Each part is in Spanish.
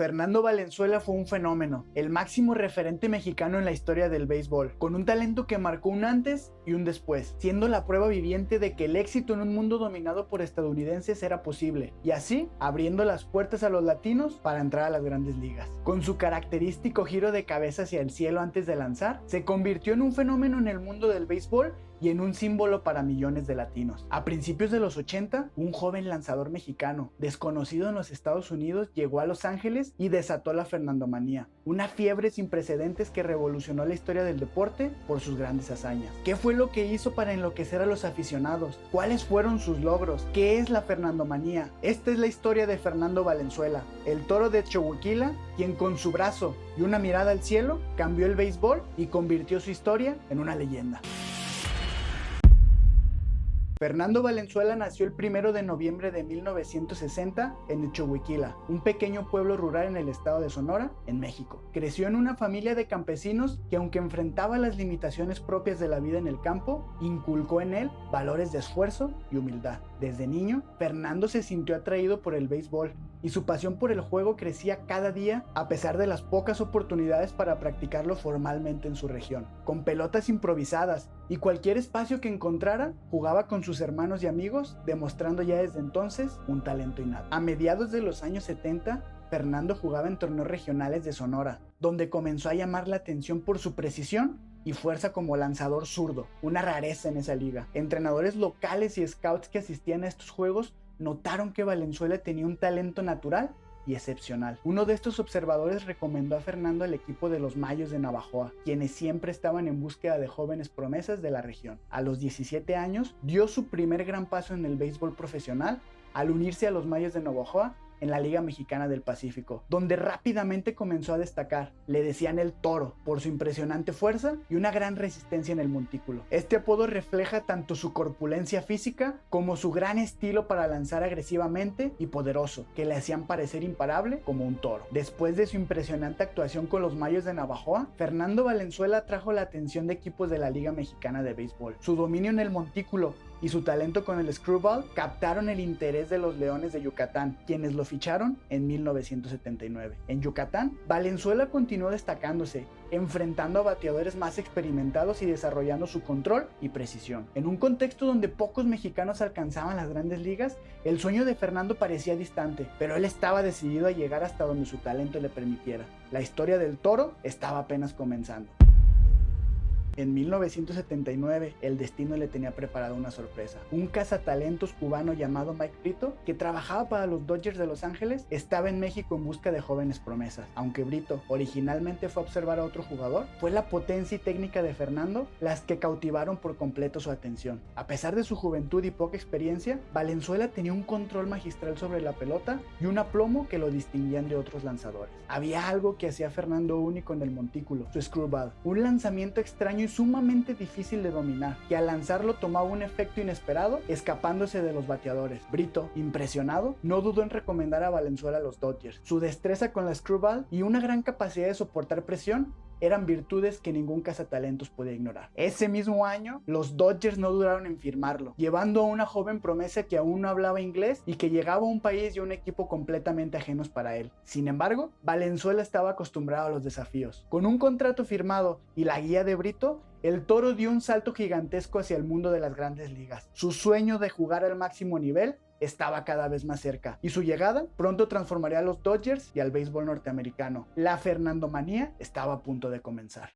Fernando Valenzuela fue un fenómeno, el máximo referente mexicano en la historia del béisbol, con un talento que marcó un antes y un después, siendo la prueba viviente de que el éxito en un mundo dominado por estadounidenses era posible, y así abriendo las puertas a los latinos para entrar a las grandes ligas. Con su característico giro de cabeza hacia el cielo antes de lanzar, se convirtió en un fenómeno en el mundo del béisbol y en un símbolo para millones de latinos. A principios de los 80, un joven lanzador mexicano, desconocido en los Estados Unidos, llegó a Los Ángeles y desató la Fernandomanía, una fiebre sin precedentes que revolucionó la historia del deporte por sus grandes hazañas. ¿Qué fue lo que hizo para enloquecer a los aficionados? ¿Cuáles fueron sus logros? ¿Qué es la Fernandomanía? Esta es la historia de Fernando Valenzuela, el toro de Choaquila, quien con su brazo y una mirada al cielo cambió el béisbol y convirtió su historia en una leyenda. Fernando Valenzuela nació el 1 de noviembre de 1960 en Choaquila, un pequeño pueblo rural en el estado de Sonora, en México. Creció en una familia de campesinos que, aunque enfrentaba las limitaciones propias de la vida en el campo, inculcó en él valores de esfuerzo y humildad. Desde niño, Fernando se sintió atraído por el béisbol y su pasión por el juego crecía cada día a pesar de las pocas oportunidades para practicarlo formalmente en su región. Con pelotas improvisadas y cualquier espacio que encontrara, jugaba con sus hermanos y amigos, demostrando ya desde entonces un talento innato. A mediados de los años 70, Fernando jugaba en torneos regionales de Sonora, donde comenzó a llamar la atención por su precisión y fuerza como lanzador zurdo, una rareza en esa liga. Entrenadores locales y scouts que asistían a estos juegos notaron que Valenzuela tenía un talento natural y excepcional. Uno de estos observadores recomendó a Fernando al equipo de los Mayos de Navajoa, quienes siempre estaban en búsqueda de jóvenes promesas de la región. A los 17 años, dio su primer gran paso en el béisbol profesional al unirse a los Mayos de Navajoa en la Liga Mexicana del Pacífico, donde rápidamente comenzó a destacar. Le decían el Toro por su impresionante fuerza y una gran resistencia en el montículo. Este apodo refleja tanto su corpulencia física como su gran estilo para lanzar agresivamente y poderoso, que le hacían parecer imparable como un toro. Después de su impresionante actuación con los Mayos de Navajoa, Fernando Valenzuela atrajo la atención de equipos de la Liga Mexicana de Béisbol. Su dominio en el montículo y su talento con el screwball captaron el interés de los Leones de Yucatán, quienes lo ficharon en 1979. En Yucatán, Valenzuela continuó destacándose, enfrentando a bateadores más experimentados y desarrollando su control y precisión. En un contexto donde pocos mexicanos alcanzaban las grandes ligas, el sueño de Fernando parecía distante, pero él estaba decidido a llegar hasta donde su talento le permitiera. La historia del Toro estaba apenas comenzando. En 1979, el destino le tenía preparada una sorpresa. Un cazatalentos cubano llamado Mike Brito, que trabajaba para los Dodgers de Los Ángeles, estaba en México en busca de jóvenes promesas. Aunque Brito originalmente fue a observar a otro jugador, fue la potencia y técnica de Fernando las que cautivaron por completo su atención. A pesar de su juventud y poca experiencia, Valenzuela tenía un control magistral sobre la pelota y un aplomo que lo distinguían de otros lanzadores. Había algo que hacía a Fernando único en el montículo, su screwball, un lanzamiento extraño y sumamente difícil de dominar, que al lanzarlo tomaba un efecto inesperado, escapándose de los bateadores. Brito, impresionado, no dudó en recomendar a Valenzuela a los Dodgers. Su destreza con la screwball y una gran capacidad de soportar presión eran virtudes que ningún cazatalentos podía ignorar. Ese mismo año, los Dodgers no duraron en firmarlo, llevando a una joven promesa que aún no hablaba inglés y que llegaba a un país y a un equipo completamente ajenos para él. Sin embargo, Valenzuela estaba acostumbrado a los desafíos. Con un contrato firmado y la guía de Brito, el Toro dio un salto gigantesco hacia el mundo de las grandes ligas. Su sueño de jugar al máximo nivel estaba cada vez más cerca, y su llegada pronto transformaría a los Dodgers y al béisbol norteamericano. La Fernandomanía estaba a punto de comenzar.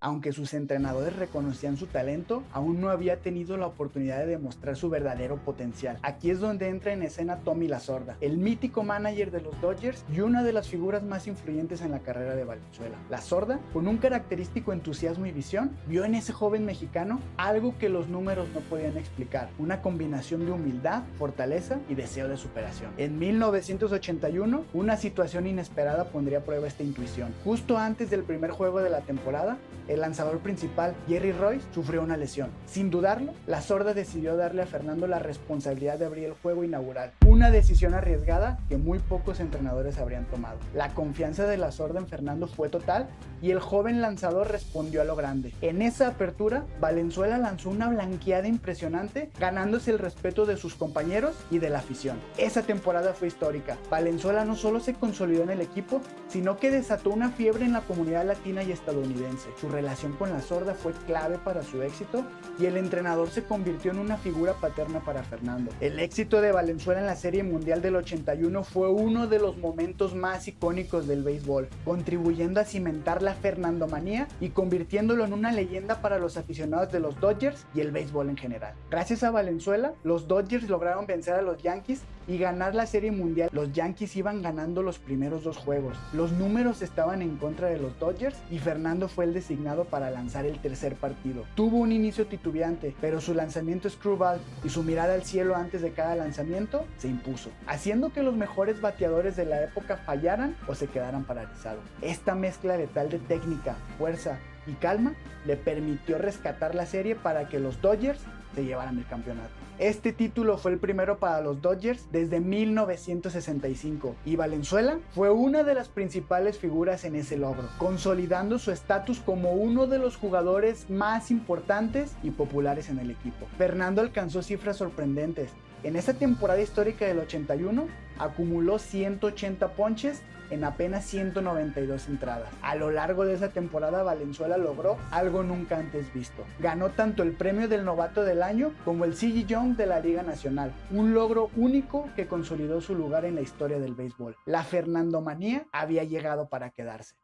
Aunque sus entrenadores reconocían su talento, aún no había tenido la oportunidad de demostrar su verdadero potencial. Aquí es donde entra en escena Tommy Lasorda, el mítico manager de los Dodgers y una de las figuras más influyentes en la carrera de Valenzuela. Lasorda, con un característico entusiasmo y visión, vio en ese joven mexicano algo que los números no podían explicar, una combinación de humildad, fortaleza y deseo de superación. En 1981, una situación inesperada pondría a prueba esta intuición. Justo antes del primer juego de la temporada, el lanzador principal, Jerry Royce, sufrió una lesión. Sin dudarlo, la sorda decidió darle a Fernando la responsabilidad de abrir el juego inaugural. Una decisión arriesgada que muy pocos entrenadores habrían tomado. La confianza de la sorda en Fernando fue total y el joven lanzador respondió a lo grande. En esa apertura, Valenzuela lanzó una blanqueada impresionante, ganándose el respeto de sus compañeros y de la afición. Esa temporada fue histórica. Valenzuela no solo se consolidó en el equipo, sino que desató una fiebre en la comunidad latina y estadounidense. Su relación con la sorda fue clave para su éxito y el entrenador se convirtió en una figura paterna para Fernando. El éxito de Valenzuela en la Serie Mundial del 81 fue uno de los momentos más icónicos del béisbol, contribuyendo a cimentar la Fernandomanía y convirtiéndolo en una leyenda para los aficionados de los Dodgers y el béisbol en general. Gracias a Valenzuela, los Dodgers lograron vencer a los Yankees y ganar la Serie Mundial. Los Yankees iban ganando los primeros 2 juegos. Los números estaban en contra de los Dodgers y Fernando fue el designado para lanzar el tercer partido. Tuvo un inicio titubeante, pero su lanzamiento screwball y su mirada al cielo antes de cada lanzamiento se impuso, haciendo que los mejores bateadores de la época fallaran o se quedaran paralizados. Esta mezcla letal de técnica, fuerza y calma le permitió rescatar la serie para que los Dodgers se llevaran el campeonato. Este título fue el primero para los Dodgers desde 1965 y Valenzuela fue una de las principales figuras en ese logro, consolidando su estatus como uno de los jugadores más importantes y populares en el equipo. Fernando alcanzó cifras sorprendentes. En esa temporada histórica del 81 acumuló 180 ponches en apenas 192 entradas. A lo largo de esa temporada, Valenzuela logró algo nunca antes visto. Ganó tanto el premio del novato del año como el Cy Young de la Liga Nacional, un logro único que consolidó su lugar en la historia del béisbol. La Fernandomanía había llegado para quedarse.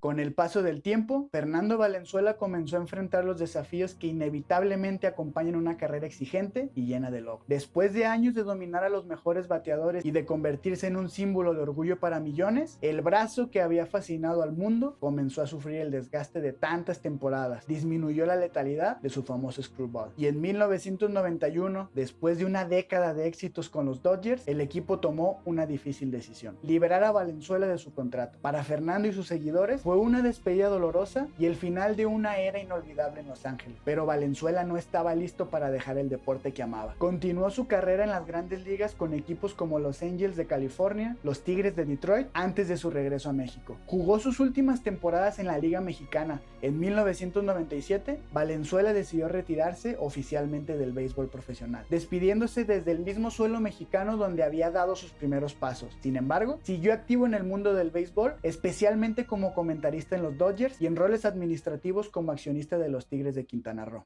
Con el paso del tiempo, Fernando Valenzuela comenzó a enfrentar los desafíos que inevitablemente acompañan una carrera exigente y llena de logros. Después de años de dominar a los mejores bateadores y de convertirse en un símbolo de orgullo para millones, el brazo que había fascinado al mundo comenzó a sufrir el desgaste de tantas temporadas, disminuyó la letalidad de su famoso screwball. Y en 1991, después de una década de éxitos con los Dodgers, el equipo tomó una difícil decisión: liberar a Valenzuela de su contrato. Para Fernando y sus seguidores, fue una despedida dolorosa y el final de una era inolvidable en Los Ángeles. Pero Valenzuela no estaba listo para dejar el deporte que amaba. Continuó su carrera en las grandes ligas con equipos como los Angels de California, los Tigres de Detroit, antes de su regreso a México. Jugó sus últimas temporadas en la Liga Mexicana. En 1997, Valenzuela decidió retirarse oficialmente del béisbol profesional, despidiéndose desde el mismo suelo mexicano donde había dado sus primeros pasos. Sin embargo, siguió activo en el mundo del béisbol, especialmente como comentarista en los Dodgers y en roles administrativos como accionista de los Tigres de Quintana Roo.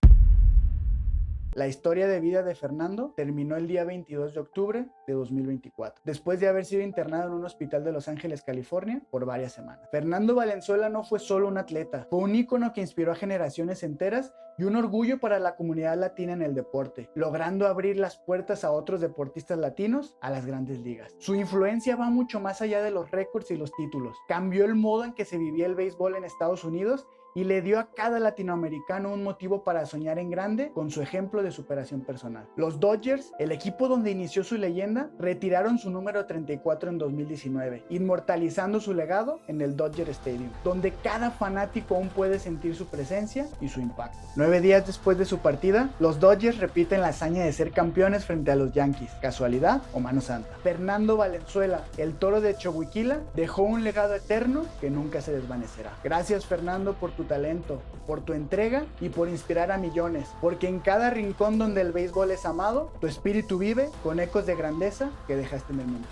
La historia de vida de Fernando terminó el día 22 de octubre de 2024, después de haber sido internado en un hospital de Los Ángeles, California, por varias semanas. Fernando Valenzuela no fue solo un atleta, fue un ícono que inspiró a generaciones enteras y un orgullo para la comunidad latina en el deporte, logrando abrir las puertas a otros deportistas latinos a las grandes ligas. Su influencia va mucho más allá de los récords y los títulos. Cambió el modo en que se vivía el béisbol en Estados Unidos y le dio a cada latinoamericano un motivo para soñar en grande con su ejemplo de superación personal. Los Dodgers, el equipo donde inició su leyenda, retiraron su número 34 en 2019, inmortalizando su legado en el Dodger Stadium, donde cada fanático aún puede sentir su presencia y su impacto. 9 días después de su partida, los Dodgers repiten la hazaña de ser campeones frente a los Yankees. ¿Casualidad o mano santa? Fernando Valenzuela, el toro de Choaquila, dejó un legado eterno que nunca se desvanecerá. Gracias, Fernando, por tu talento, por tu entrega y por inspirar a millones, porque en cada rincón donde el béisbol es amado, tu espíritu vive con ecos de grandeza que dejaste en el mundo.